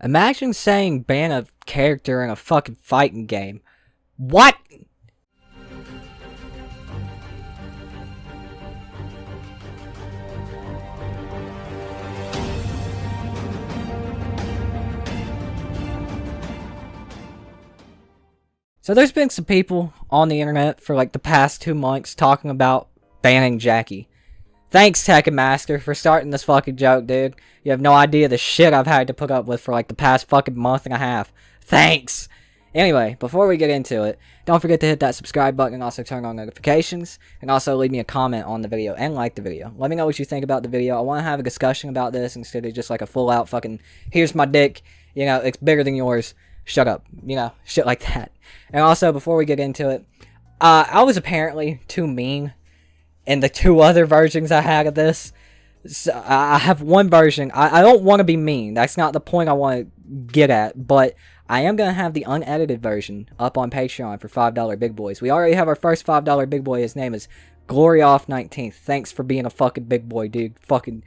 Imagine saying ban a character in a fucking fighting game. What? So there's been some people on the internet for like the past 2 months talking about banning Jacqui. Thanks, Tekken Master, for starting this fucking joke, dude. You have no idea the shit I've had to put up with for like the past fucking month and a half. Thanks! Anyway, before we get into it, don't forget to hit that subscribe button and also turn on notifications. And also leave me a comment on the video and like the video. Let me know what you think about the video. I want to have a discussion about this instead of just like a full out fucking, here's my dick, you know, it's bigger than yours. Shut up, you know, shit like that. And also, before we get into it, I was apparently too mean in the 2 other versions I had of this. So I have one version. I don't want to be mean. That's not the point I want to get at. But I am going to have the unedited version up on Patreon for $5 big boys. We already have our first $5 big boy. His name is GloryOff19th. Thanks for being a fucking big boy, dude. Fucking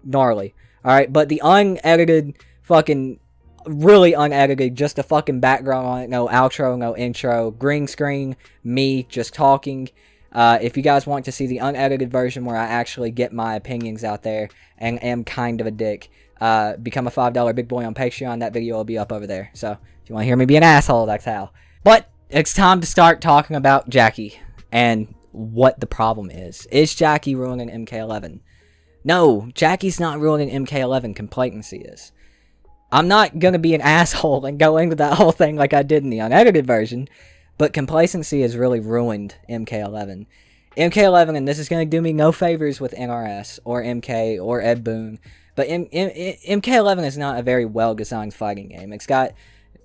gnarly. Alright, but the unedited fucking... really unedited, just a fucking background on it, no outro, no intro, green screen, me just talking. If you guys want to see the unedited version where I actually get my opinions out there and am kind of a dick, become a $5 big boy on Patreon. That video will be up over there. So if you want to hear me be an asshole, that's how. But it's time to start talking about Jacqui and what the problem is. Is Jacqui ruining MK11? No, Jacqui's not ruining MK11, complacency is. I'm not going to be an asshole and go into that whole thing like I did in the unedited version, but complacency has really ruined MK11. MK11, and this is going to do me no favors with NRS, or MK, or Ed Boon, but MK11 is not a very well-designed fighting game. It's got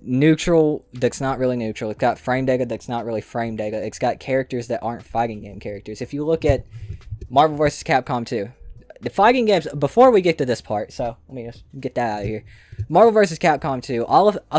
neutral that's not really neutral. It's got frame data that's not really frame data. It's got characters that aren't fighting game characters. If you look at Marvel vs. Capcom 2, the fighting games, before we get to this part, so let me just get that out of here. Marvel vs. Capcom 2,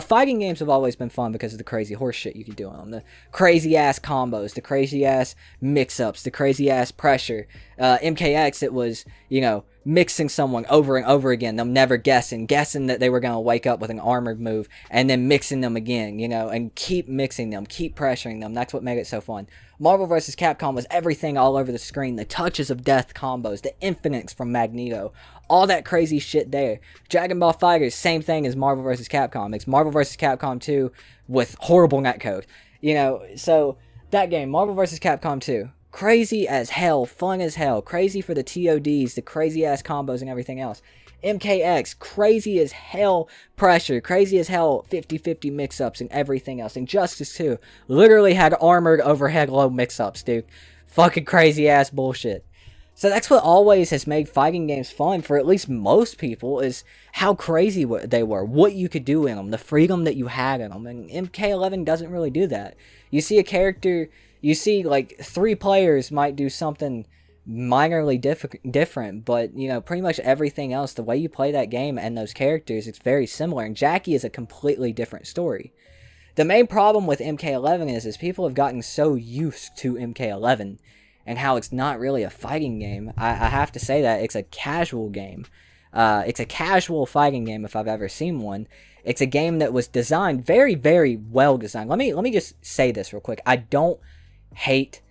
fighting games have always been fun because of the crazy horse shit you can do on them. The crazy ass combos, the crazy ass mix-ups, the crazy ass pressure. MKX, it was, you know, mixing someone over and over again, them never guessing that they were going to wake up with an armored move, and then mixing them again, you know, and keep mixing them, keep pressuring them. That's what made it so fun. Marvel vs. Capcom was everything all over the screen, the touches of death combos, the infinites from Magneto, all that crazy shit there. Dragon Ball FighterZ, same thing as Marvel vs. Capcom. It's Marvel vs. Capcom 2 with horrible netcode. You know, so that game, Marvel vs. Capcom 2, crazy as hell, fun as hell, crazy for the TODs, the crazy ass combos and everything else. MKX, crazy as hell pressure, crazy as hell 50-50 mix-ups and everything else. Injustice 2 literally had armored overhead low mix-ups, dude. Fucking crazy ass bullshit. So that's what always has made fighting games fun for at least most people, is how crazy they were, what you could do in them, the freedom that you had in them. And MK11 doesn't really do that. You see a character, you see like 3 players might do something minorly different, but you know, pretty much everything else, the way you play that game and those characters, it's very similar. And Jacqui is a completely different story. The main problem with MK11 is people have gotten so used to MK11 and how it's not really a fighting game. I have to say that it's a casual game. It's a casual fighting game if I've ever seen one. It's a game that was designed very, very well designed. Let me just say this real quick. I don't hate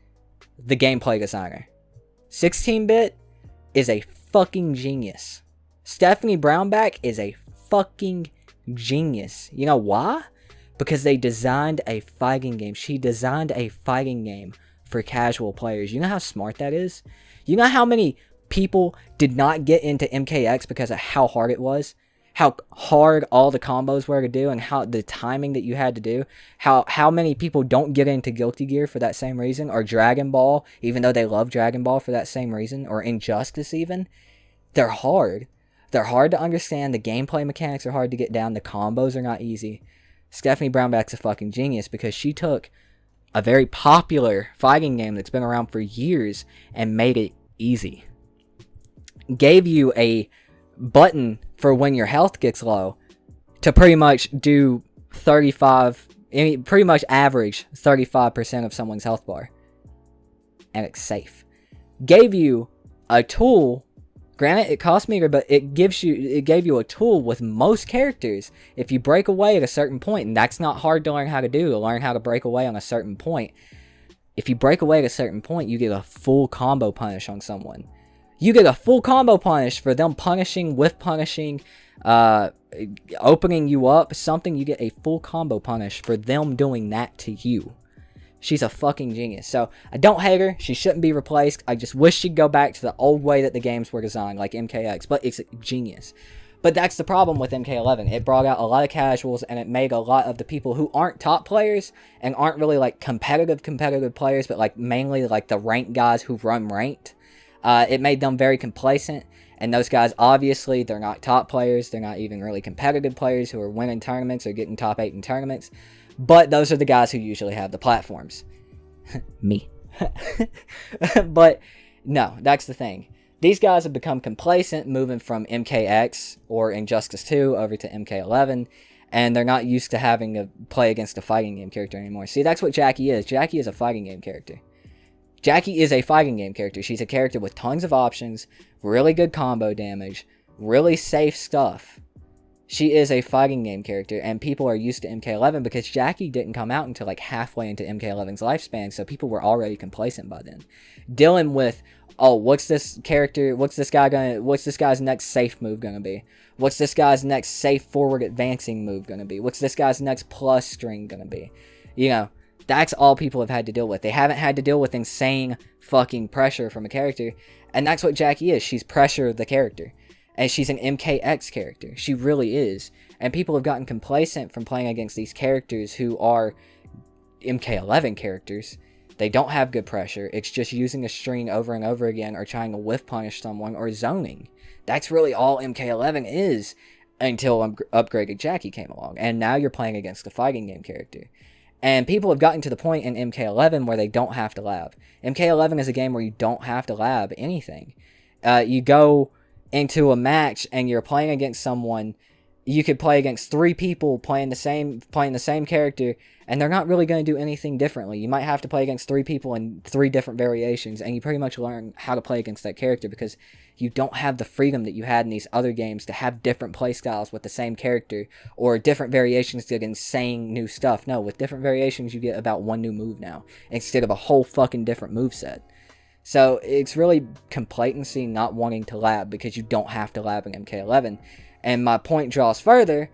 the gameplay designer. 16-bit is a fucking genius. Stephanie Brownback is a fucking genius. You know why? Because they designed a fighting game. She designed a fighting game for casual players. You know how smart that is? You know how many people did not get into MKX because of how hard it was? How hard all the combos were to do and how the timing that you had to do. How many people don't get into Guilty Gear for that same reason, or Dragon Ball, even though they love Dragon Ball for that same reason, or Injustice even. They're hard. They're hard to understand. The gameplay mechanics are hard to get down. The combos are not easy. Stephanie Brownback's a fucking genius because she took a very popular fighting game that's been around for years and made it easy. Gave you a button for when your health gets low to pretty much do 35, pretty much average 35% of someone's health bar. And it's safe. Gave you a tool Granted, it cost meager, but it gave you a tool with most characters. If you break away at a certain point, and that's not hard to learn how to do, to learn how to break away on a certain point. If you break away at a certain point, you get a full combo punish on someone. You get a full combo punish for them punishing, with punishing, opening you up, something. You get a full combo punish for them doing that to you. She's a fucking genius. So, I don't hate her. She shouldn't be replaced. I just wish she'd go back to the old way that the games were designed, like MKX. But it's a genius. But that's the problem with MK11. It brought out a lot of casuals, and it made a lot of the people who aren't top players, and aren't really, like, competitive players, but, like, mainly, like, the ranked guys who run ranked. It made them very complacent. And those guys, obviously, they're not top players. They're not even really competitive players who are winning tournaments or getting top 8 in tournaments. But those are the guys who usually have the platforms. Me. But, no, that's the thing. These guys have become complacent, moving from MKX or Injustice 2 over to MK11. And they're not used to having to play against a fighting game character anymore. See, that's what Jacqui is. Jacqui is a fighting game character. Jacqui is a fighting game character. She's a character with tons of options, really good combo damage, really safe stuff. She is a fighting game character, and people are used to MK11 because Jacqui didn't come out until like halfway into MK11's lifespan, so people were already complacent by then. Dealing with, oh, what's this guy's next safe move gonna be? What's this guy's next safe forward advancing move gonna be? What's this guy's next plus string gonna be? You know, that's all people have had to deal with. They haven't had to deal with insane fucking pressure from a character, and that's what Jacqui is. She's pressure the character. And she's an MKX character. She really is. And people have gotten complacent from playing against these characters who are MK11 characters. They don't have good pressure. It's just using a string over and over again, or trying to whiff punish someone, or zoning. That's really all MK11 is, until upgraded Jacqui came along. And now you're playing against a fighting game character. And people have gotten to the point in MK11 where they don't have to lab. MK11 is a game where you don't have to lab anything. You go into a match and you're playing against someone. You could play against 3 people playing the same character, and they're not really going to do anything differently. You might have to play against 3 people in 3 different variations, and you pretty much learn how to play against that character because you don't have the freedom that you had in these other games to have different playstyles with the same character, or different variations to get insane new stuff. No, with different variations you get about 1 new move now, instead of a whole fucking different moveset. So it's really complacency, not wanting to lab, because you don't have to lab in MK11. And my point draws further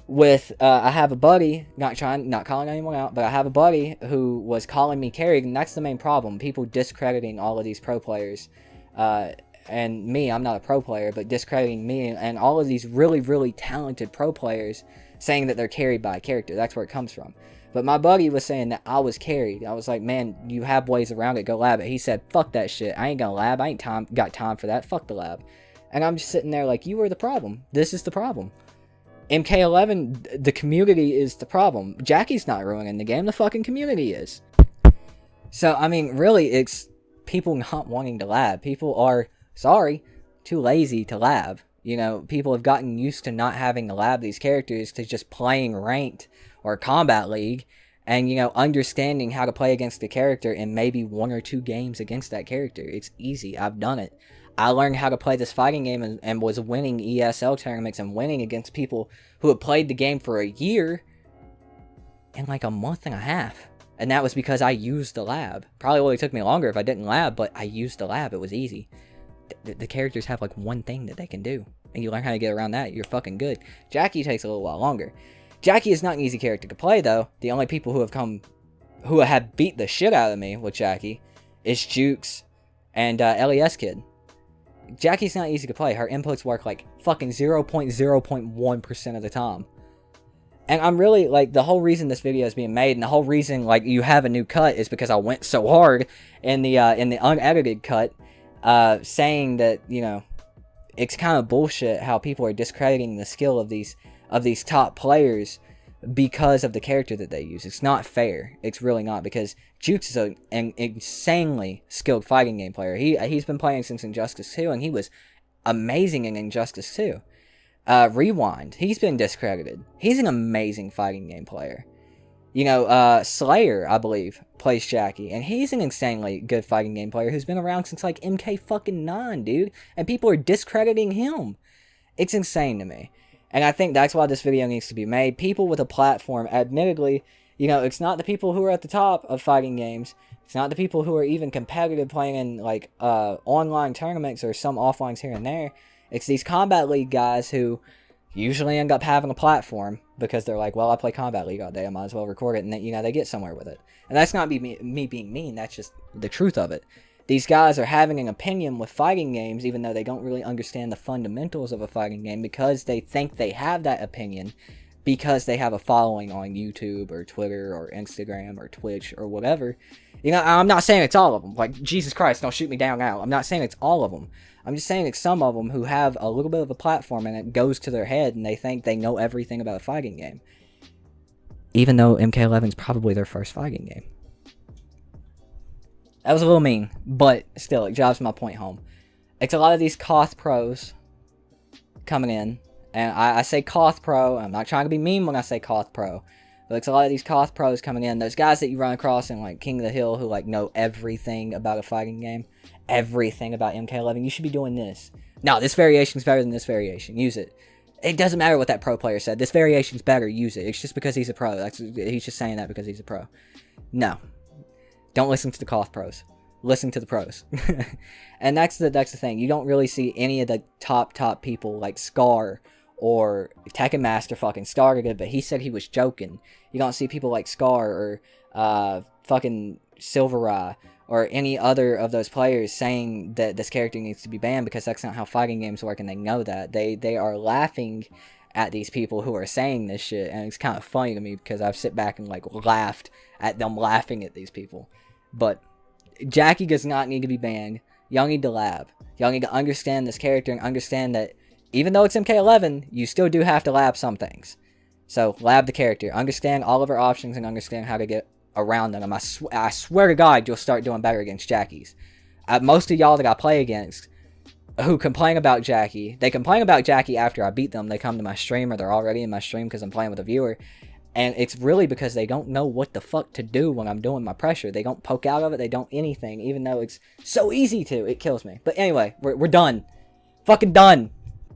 with, I have a buddy, not calling anyone out, but I have a buddy who was calling me carried, and that's the main problem. People discrediting all of these pro players, and me, I'm not a pro player, but discrediting me and all of these really, really talented pro players, saying that they're carried by a character. That's where it comes from. But my buddy was saying that I was carried. I was like, man, you have ways around it, go lab it. He said, fuck that shit, I ain't gonna lab, I ain't got time for that, fuck the lab. And I'm just sitting there like, you are the problem. This is the problem. MK11, the community is the problem. Jacqui's not ruining the game, the fucking community is. So, I mean, really, it's people not wanting to lab. People are, sorry, too lazy to lab. You know, people have gotten used to not having to lab these characters, to just playing ranked or Combat League, and, you know, understanding how to play against a character in maybe 1 or 2 games against that character. It's easy. I've done it. I learned how to play this fighting game and was winning ESL tournaments and winning against people who had played the game for a year in like a month and a half. And that was because I used the lab. Probably would have took me longer if I didn't lab, but I used the lab. It was easy. The characters have like one thing that they can do, and you learn how to get around that, you're fucking good. Jacqui takes a little while longer. Jacqui is not an easy character to play, though. The only people who have beat the shit out of me with Jacqui is Jukes and LES Kid. Jacqui's not easy to play. Her inputs work like fucking 0.0.1% of the time. And I'm really, like, the whole reason this video is being made, and the whole reason, like, you have a new cut is because I went so hard in the unedited cut, saying that, you know, it's kind of bullshit how people are discrediting the skill of these top players because of the character that they use. It's not fair. It's really not, because Jukes is an insanely skilled fighting game player. He's been playing since Injustice 2, and he was amazing in Injustice 2. Rewind, he's been discredited. He's an amazing fighting game player. You know, Slayer, I believe, plays Jacqui, and he's an insanely good fighting game player who's been around since like MK11, dude, and people are discrediting him. It's insane to me. And I think that's why this video needs to be made. People with a platform, admittedly, you know, it's not the people who are at the top of fighting games. It's not the people who are even competitive playing in, like, online tournaments or some offlines here and there. It's these Kombat League guys who usually end up having a platform because they're like, well, I play Kombat League all day, I might as well record it, and then, you know, they get somewhere with it. And that's not me being mean, that's just the truth of it. These guys are having an opinion with fighting games even though they don't really understand the fundamentals of a fighting game because they think they have that opinion because they have a following on YouTube or Twitter or Instagram or Twitch or whatever. You know, I'm not saying it's all of them. Like, Jesus Christ, don't shoot me down now. I'm not saying it's all of them. I'm just saying it's some of them who have a little bit of a platform and it goes to their head and they think they know everything about a fighting game. Even though MK11 is probably their first fighting game. That was a little mean, but still, it drives my point home. It's a lot of these Koth pros coming in, and I say Koth pro, I'm not trying to be mean when I say Koth pro, but it's a lot of these Koth pros coming in, those guys that you run across in, like, King of the Hill who, like, know everything about a fighting game, everything about MK11, you should be doing this. No, this variation's better than this variation, use it. It doesn't matter what that pro player said, this variation's better, use it. It's just because he's a pro, he's just saying that because he's a pro. No. Don't listen to the Koth pros. Listen to the pros. And that's the thing. You don't really see any of the top people like Scar or Tekken Master. Fucking started it, but he said he was joking. You don't see people like Scar or fucking Silverai or any other of those players saying that this character needs to be banned because that's not how fighting games work and they know that. They are laughing at these people who are saying this shit, and it's kind of funny to me because I've sit back and like laughed at them laughing at these people. But Jacqui does not need to be banned. Y'all need to lab. Y'all need to understand this character and understand that even though it's MK11, you still do have to lab some things. So lab the character, understand all of her options, and understand how to get around them. I swear to God, you'll start doing better against Jacquies. Most of y'all that I play against who complain about Jacqui, they complain about Jacqui after I beat them. They come to my stream or they're already in my stream because I'm playing with a viewer. And it's really because they don't know what the fuck to do when I'm doing my pressure. They don't poke out of it. They don't anything. Even though it's so easy to. It kills me. But anyway, we're done. Fucking done.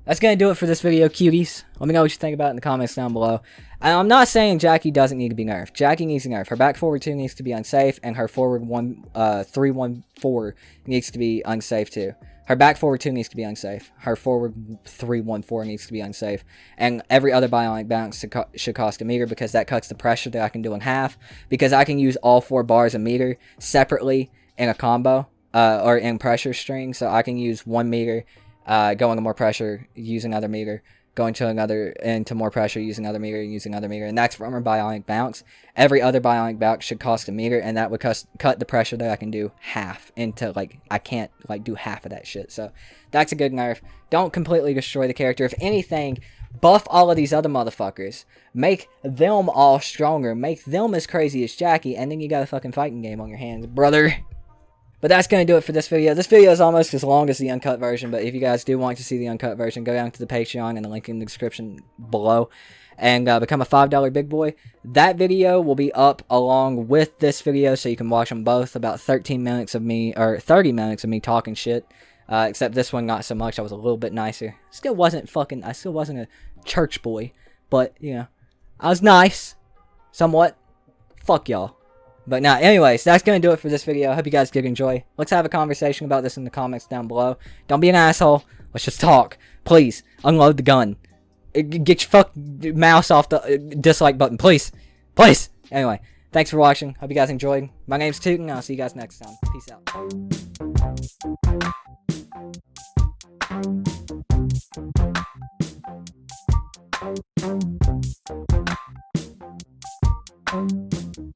That's going to do it for this video, cuties. Let me know what you think about it in the comments down below. And I'm not saying Jacqui doesn't need to be nerfed. Jacqui needs to nerf. Her back forward 2 needs to be unsafe. And her forward 314 needs to be unsafe too. Her back forward 2 needs to be unsafe. Her forward 314 needs to be unsafe. And every other bionic bounce should cost a meter because that cuts the pressure that I can do in half. Because I can use all 4 bars a meter separately in a combo. Or in pressure string. So I can use 1 meter, go into more pressure, use another meter. Go into more pressure, use another meter, use another meter. And that's from her bionic bounce. Every other bionic bounce should cost a meter, and that would cut the pressure that I can do half into, like, I can't, like, do half of that shit. So, that's a good nerf. Don't completely destroy the character. If anything, buff all of these other motherfuckers. Make them all stronger. Make them as crazy as Jacqui, and then you got a fucking fighting game on your hands, brother. But that's going to do it for this video. This video is almost as long as the uncut version, but if you guys do want to see the uncut version, go down to the Patreon and the link in the description below and become a $5 big boy. That video will be up along with this video, so you can watch them both. About 13 minutes of me, or 30 minutes of me talking shit. Except this one not so much. I was a little bit nicer. I still wasn't a church boy, but, you know, I was nice. Somewhat. Fuck y'all. But now, anyways, that's going to do it for this video. I hope you guys did enjoy. Let's have a conversation about this in the comments down below. Don't be an asshole. Let's just talk. Please, unload the gun. Get your fucking mouse off the dislike button. Please. Please. Anyway, thanks for watching. Hope you guys enjoyed. My name's Tooten, and I'll see you guys next time. Peace out.